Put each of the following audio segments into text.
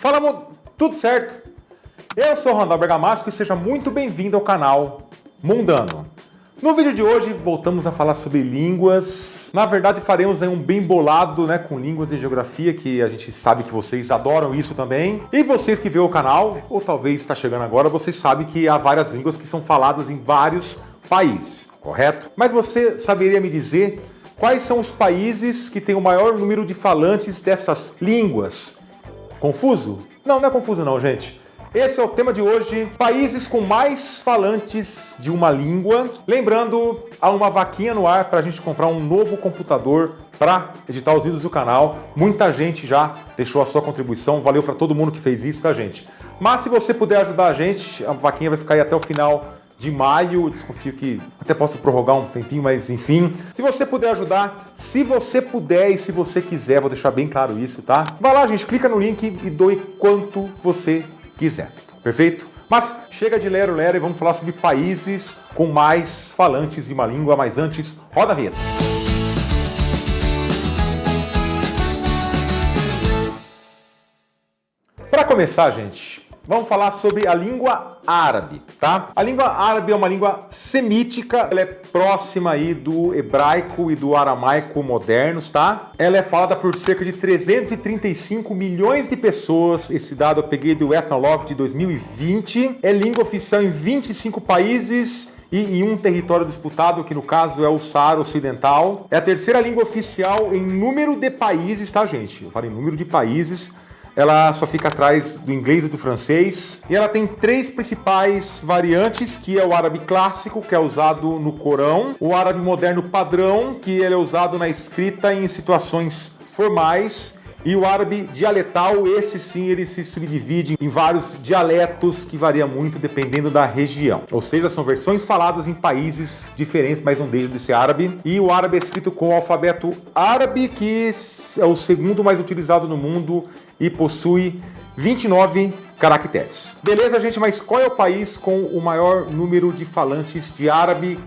Fala, tudo certo? Eu sou o Randall Bergamasco e seja muito bem-vindo ao canal Mundano. No vídeo de hoje voltamos a falar sobre línguas. Na verdade faremos aí um bem bolado, com línguas e geografia, que a gente sabe que vocês adoram isso também. E vocês que veem o canal, ou talvez está chegando agora, vocês sabem que há várias línguas que são faladas em vários países, correto? Mas você saberia me dizer quais são os países que têm o maior número de falantes dessas línguas? Confuso? Não é confuso não, gente. Esse é o tema de hoje, países com mais falantes de uma língua. Lembrando, há uma vaquinha no ar para a gente comprar um novo computador para editar os vídeos do canal. Muita gente já deixou a sua contribuição, valeu para todo mundo que fez isso, tá, gente? Mas se você puder ajudar a gente, a vaquinha vai ficar aí até o final de maio. Desconfio que até posso prorrogar um tempinho, mas enfim. Se você puder ajudar, se você puder e se você quiser, vou deixar bem claro isso, tá? Vai lá, gente, clica no link e doe quanto você quiser, perfeito? Mas chega de lero-lero e vamos falar sobre países com mais falantes de uma língua, mas antes, roda a vinheta. Para começar, gente, vamos falar sobre a língua árabe, tá? A língua árabe é uma língua semítica, ela é próxima aí do hebraico e do aramaico modernos, tá? Ela é falada por cerca de 335 milhões de pessoas, esse dado eu peguei do Ethnologue de 2020. É língua oficial em 25 países e em um território disputado, que no caso é o Saara Ocidental. É a terceira língua oficial em número de países, tá, gente? Eu falei número de países. Ela só fica atrás do inglês e do francês. E ela tem três principais variantes, que é o árabe clássico, que é usado no Corão, o árabe moderno padrão, que ele é usado na escrita em situações formais, e o árabe dialetal, esse sim, ele se subdivide em vários dialetos que varia muito dependendo da região. Ou seja, são versões faladas em países diferentes, mas não deixa de ser árabe. E o árabe é escrito com o alfabeto árabe, que é o segundo mais utilizado no mundo e possui 29 caracteres. Beleza, gente, mas qual é o país com o maior número de falantes de árabe?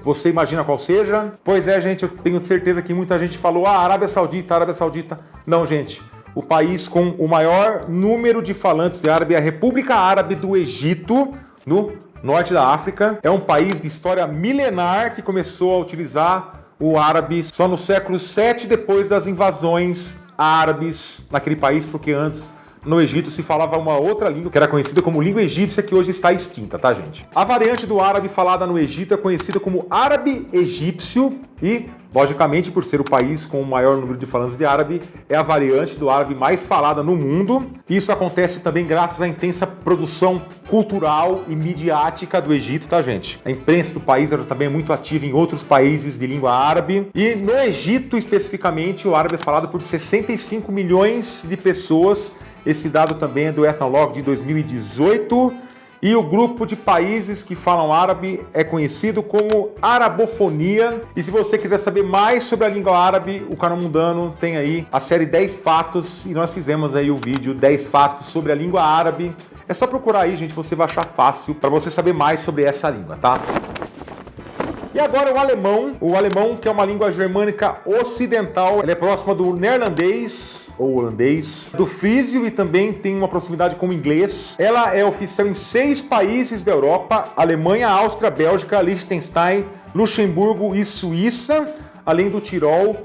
Você imagina qual seja? Pois é, gente, eu tenho certeza que muita gente falou Arábia Saudita, Arábia Saudita. Não, gente, o país com o maior número de falantes de árabe é a República Árabe do Egito, no norte da África. É um país de história milenar que começou a utilizar o árabe só no século 7 depois das invasões árabes naquele país, porque antes no Egito se falava uma outra língua que era conhecida como língua egípcia, que hoje está extinta, tá, gente? A variante do árabe falada no Egito é conhecida como árabe egípcio e, logicamente, por ser o país com o maior número de falantes de árabe, é a variante do árabe mais falada no mundo. Isso acontece também graças à intensa produção cultural e midiática do Egito, tá, gente? A imprensa do país era também muito ativa em outros países de língua árabe. E no Egito, especificamente, o árabe é falado por 65 milhões de pessoas. Esse dado também é do Ethnologue de 2018. E o grupo de países que falam árabe é conhecido como arabofonia. E se você quiser saber mais sobre a língua árabe, o canal Mundano tem aí a série 10 fatos. E nós fizemos aí o vídeo 10 fatos sobre a língua árabe. É só procurar aí, gente, você vai achar fácil para você saber mais sobre essa língua, tá? E agora o alemão que é uma língua germânica ocidental, ela é próxima do neerlandês ou holandês, do frísio e também tem uma proximidade com o inglês. Ela é oficial em 6 países da Europa: Alemanha, Áustria, Bélgica, Liechtenstein, Luxemburgo e Suíça, além do Tirol,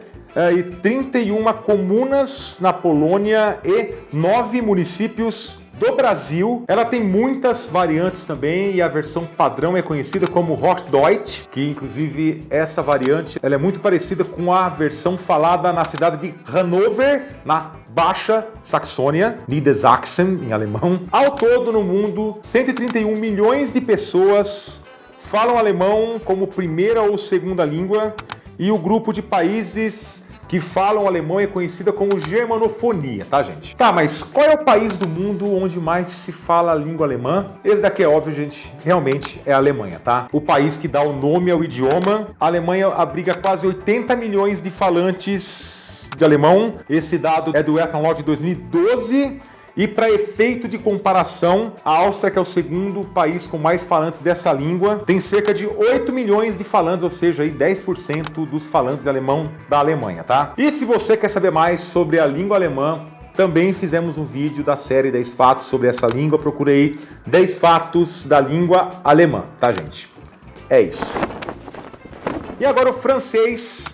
e 31 comunas na Polônia e 9 municípios do Brasil. Ela tem muitas variantes também e a versão padrão é conhecida como Hochdeutsch, que inclusive essa variante ela é muito parecida com a versão falada na cidade de Hannover, na Baixa Saxônia, Niedersachsen em alemão. Ao todo no mundo, 131 milhões de pessoas falam alemão como primeira ou segunda língua e o grupo de países que falam alemão é conhecida como germanofonia, tá, gente? Tá, mas qual é o país do mundo onde mais se fala a língua alemã? Esse daqui é óbvio, gente, realmente é a Alemanha, tá? O país que dá o nome ao idioma. A Alemanha abriga quase 80 milhões de falantes de alemão. Esse dado é do Ethnologue de 2012. E para efeito de comparação, a Áustria, que é o segundo país com mais falantes dessa língua, tem cerca de 8 milhões de falantes, ou seja, aí 10% dos falantes de alemão da Alemanha, tá? E se você quer saber mais sobre a língua alemã, também fizemos um vídeo da série 10 fatos sobre essa língua. Procurei 10 fatos da língua alemã, tá, gente? É isso. E agora o francês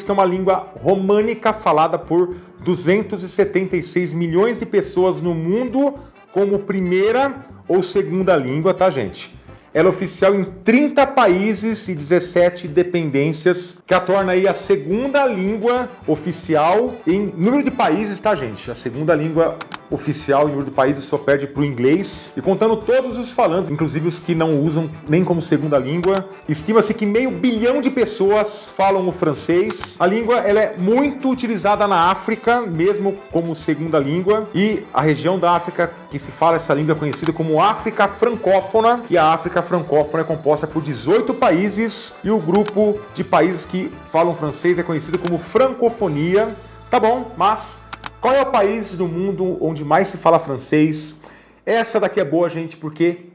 que é uma língua românica falada por 276 milhões de pessoas no mundo como primeira ou segunda língua, tá, gente? Ela é oficial em 30 países e 17 dependências, que a torna aí a segunda língua oficial em número de países, tá, gente? A segunda língua oficial em número de países só perde para o inglês. E contando todos os falantes, inclusive os que não usam nem como segunda língua, estima-se que 500 milhão de pessoas falam o francês. A língua ela é muito utilizada na África, mesmo como segunda língua. E a região da África que se fala essa língua é conhecida como África Francófona. E a África Francófona é composta por 18 países. E o grupo de países que falam francês é conhecido como Francofonia. Tá bom, mas qual é o país do mundo onde mais se fala francês? Essa daqui é boa, gente, porque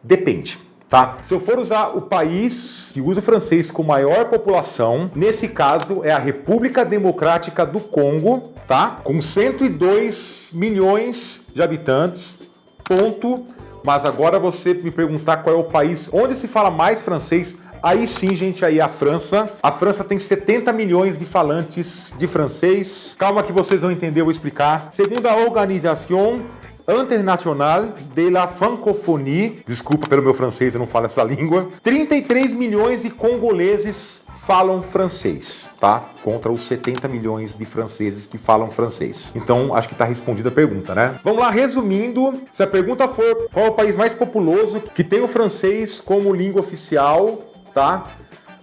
depende, tá? Se eu for usar o país que usa o francês com maior população, nesse caso é a República Democrática do Congo, tá? Com 102 milhões de habitantes, ponto. Mas agora você me perguntar qual é o país onde se fala mais francês, aí sim, gente, aí a França. A França tem 70 milhões de falantes de francês. Calma que vocês vão entender, eu vou explicar. Segundo a Organisation Internationale de la Francophonie, desculpa pelo meu francês, eu não falo essa língua, 33 milhões de congoleses falam francês, tá? Contra os 70 milhões de franceses que falam francês. Então, acho que tá respondida a pergunta, né? Vamos lá, resumindo, se a pergunta for qual é o país mais populoso que tem o francês como língua oficial, tá?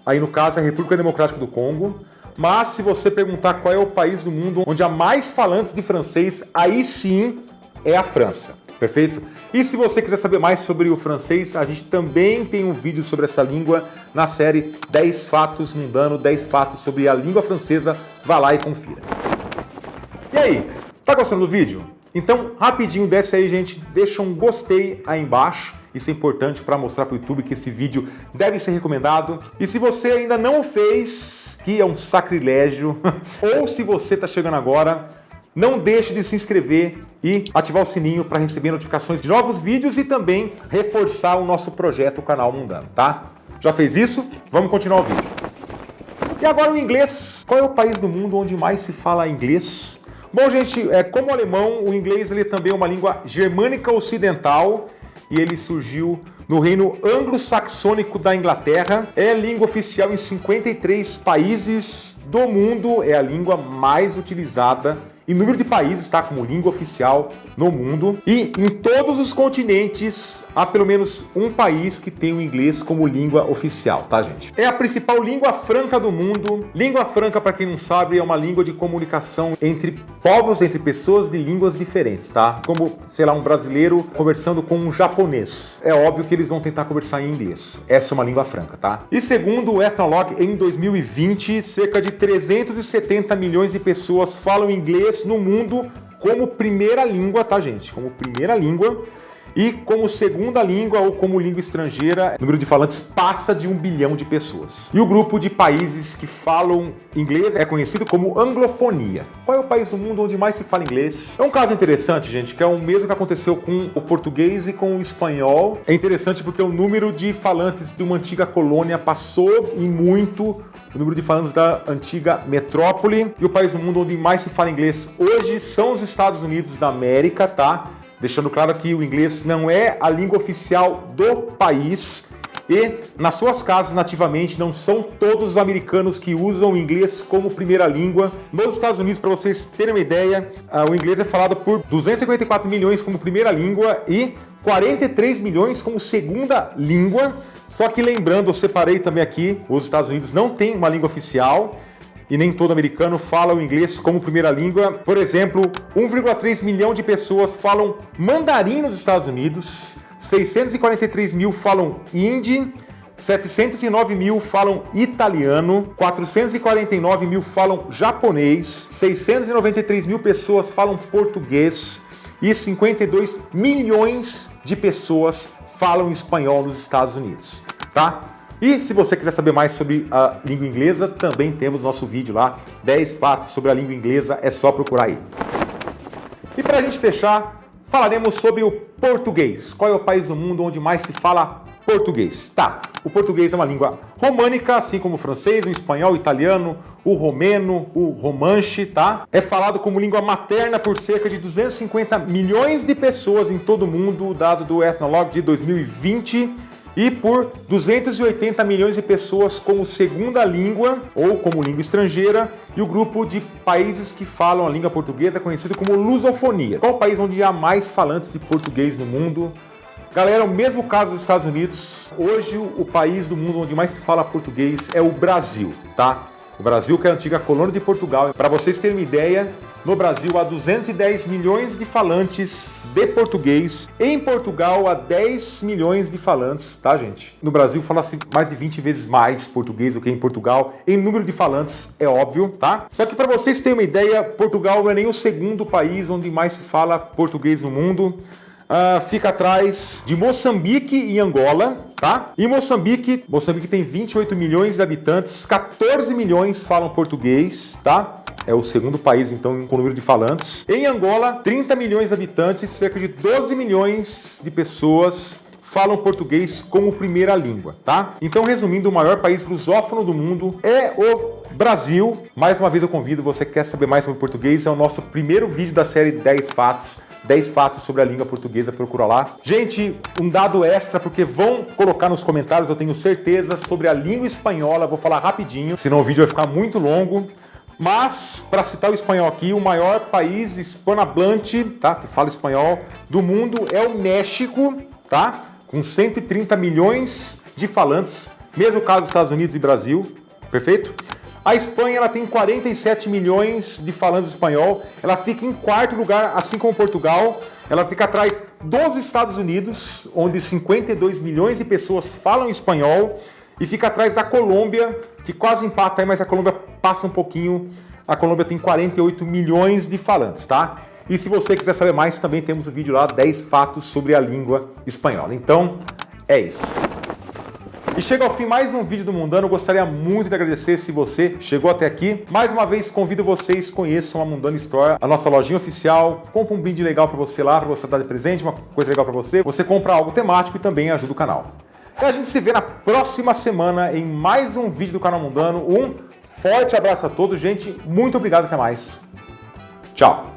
Aí no caso é a República Democrática do Congo. Mas se você perguntar qual é o país do mundo onde há mais falantes de francês, aí sim é a França, perfeito? E se você quiser saber mais sobre o francês, a gente também tem um vídeo sobre essa língua na série 10 fatos mundanos, 10 fatos sobre a língua francesa. Vá lá e confira. E aí, tá gostando do vídeo? Então, rapidinho, desce aí, gente, deixa um gostei aí embaixo. Isso é importante para mostrar para o YouTube que esse vídeo deve ser recomendado. E se você ainda não o fez, que é um sacrilégio, ou se você está chegando agora, não deixe de se inscrever e ativar o sininho para receber notificações de novos vídeos e também reforçar o nosso projeto, o Canal Mundano, tá? Já fez isso? Vamos continuar o vídeo. E agora o inglês. Qual é o país do mundo onde mais se fala inglês? Bom, gente, como o alemão, o inglês ele também é uma língua germânica ocidental e ele surgiu no reino anglo-saxônico da Inglaterra. É língua oficial em 53 países do mundo, é a língua mais utilizada em número de países, tá? Como língua oficial no mundo. E em todos os continentes, há pelo menos um país que tem o inglês como língua oficial, tá, gente? É a principal língua franca do mundo. Língua franca, para quem não sabe, é uma língua de comunicação entre povos, entre pessoas de línguas diferentes, tá? Como, sei lá, um brasileiro conversando com um japonês. É óbvio que eles vão tentar conversar em inglês. Essa é uma língua franca, tá? E segundo o Ethnologue, em 2020, cerca de 370 milhões de pessoas falam inglês no mundo como primeira língua, tá, gente? Como primeira língua. E como segunda língua ou como língua estrangeira, o número de falantes passa de 1 bilhão de pessoas. E o grupo de países que falam inglês é conhecido como anglofonia. Qual é o país do mundo onde mais se fala inglês? É um caso interessante, gente, que é o mesmo que aconteceu com o português e com o espanhol. É interessante porque o número de falantes de uma antiga colônia passou em muito o número de falantes da antiga metrópole. E o país do mundo onde mais se fala inglês hoje são os Estados Unidos da América, tá? Deixando claro que o inglês não é a língua oficial do país e nas suas casas nativamente não são todos os americanos que usam o inglês como primeira língua. Nos Estados Unidos, para vocês terem uma ideia, o inglês é falado por 254 milhões como primeira língua e 43 milhões como segunda língua. Só que lembrando, eu separei também aqui, os Estados Unidos não tem uma língua oficial e nem todo americano fala o inglês como primeira língua. Por exemplo, 1,3 milhão de pessoas falam mandarim nos Estados Unidos, 643 mil falam hindi, 709 mil falam italiano, 449 mil falam japonês, 693 mil pessoas falam português e 52 milhões de pessoas falam espanhol nos Estados Unidos, tá? E se você quiser saber mais sobre a língua inglesa, também temos nosso vídeo lá, 10 fatos sobre a língua inglesa, é só procurar aí. E para a gente fechar, falaremos sobre o português. Qual é o país do mundo onde mais se fala português? Tá, o português é uma língua românica, assim como o francês, o espanhol, o italiano, o romeno, o romanche, tá? É falado como língua materna por cerca de 250 milhões de pessoas em todo o mundo, dado do Ethnologue de 2020, e por 280 milhões de pessoas como segunda língua ou como língua estrangeira, e o grupo de países que falam a língua portuguesa é conhecido como lusofonia. Qual o país onde há mais falantes de português no mundo? Galera, o mesmo caso dos Estados Unidos. Hoje, o país do mundo onde mais se fala português é o Brasil, tá? O Brasil, que é a antiga colônia de Portugal. Para vocês terem uma ideia, no Brasil há 210 milhões de falantes de português. Em Portugal há 10 milhões de falantes, tá, gente? No Brasil fala-se mais de 20 vezes mais português do que em Portugal. Em número de falantes, é óbvio, tá? Só que para vocês terem uma ideia, Portugal não é nem o segundo país onde mais se fala português no mundo. Fica atrás de Moçambique e Angola, tá? E Moçambique tem 28 milhões de habitantes, 14 milhões falam português, tá? É o segundo país, então, com número de falantes. Em Angola, 30 milhões de habitantes, cerca de 12 milhões de pessoas falam português como primeira língua, tá? Então, resumindo, o maior país lusófono do mundo é o Brasil. Mais uma vez eu convido, você que quer saber mais sobre português, é o nosso primeiro vídeo da série 10 fatos. 10 fatos sobre a língua portuguesa, procura lá. Gente, um dado extra, porque vão colocar nos comentários, eu tenho certeza, sobre a língua espanhola. Vou falar rapidinho, senão o vídeo vai ficar muito longo. Mas, para citar o espanhol aqui, o maior país hispanohablante, tá, que fala espanhol, do mundo é o México, tá? Com 130 milhões de falantes, mesmo caso dos Estados Unidos e Brasil, perfeito? A Espanha, ela tem 47 milhões de falantes de espanhol, ela fica em quarto lugar, assim como Portugal, ela fica atrás dos Estados Unidos, onde 52 milhões de pessoas falam espanhol, e fica atrás da Colômbia, que quase empata aí, mas a Colômbia passa um pouquinho, a Colômbia tem 48 milhões de falantes, tá? E se você quiser saber mais, também temos o vídeo lá, 10 fatos sobre a língua espanhola. Então, é isso. E chega ao fim mais um vídeo do Mundano. Eu gostaria muito de agradecer se você chegou até aqui. Mais uma vez, convido vocês, conheçam a Mundano Store, a nossa lojinha oficial. Compra um brinde legal para você lá, para você dar de presente, uma coisa legal para você. Você compra algo temático e também ajuda o canal. E a gente se vê na próxima semana em mais um vídeo do canal Mundano. Um forte abraço a todos, gente. Muito obrigado, até mais. Tchau.